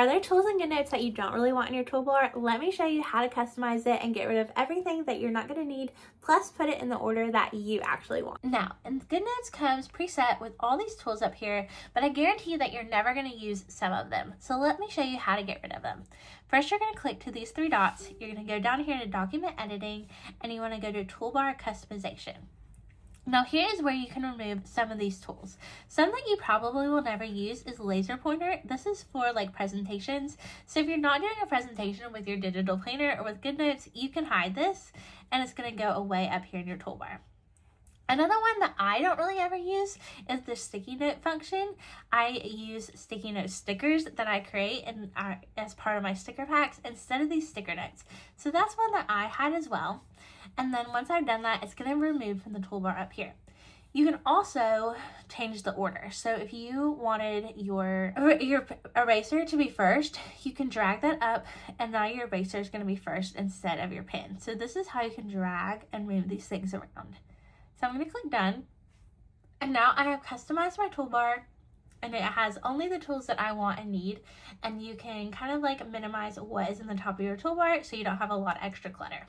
Are there tools in Goodnotes that you don't really want in your toolbar? Let me show you how to customize it and get rid of everything that you're not going to need, plus put it in the order that you actually want. Now, and Goodnotes comes preset with all these tools up here, but I guarantee that you're never going to use some of them. So let me show you how to get rid of them. First, you're going to click to these three dots. You're going to go down here to document editing, and you want to go to toolbar customization. Now here is where you can remove some of these tools. Some that you probably will never use is laser pointer. This is for like presentations. So if you're not doing a presentation with your digital planner or with Goodnotes, you can hide this and it's going to go away up here in your toolbar. Another one that I don't really ever use is the sticky note function. I use sticky note stickers that I create as part of my sticker packs instead of these sticker notes. So that's one that I hide as well. And then once I've done that, it's going to remove from the toolbar up here. You can also change the order. So if you wanted your eraser to be first, you can drag that up and now your eraser is going to be first instead of your pen. So this is how you can drag and move these things around. So I'm going to click done. And now I have customized my toolbar and it has only the tools that I want and need. And you can kind of like minimize what is in the top of your toolbar so you don't have a lot of extra clutter.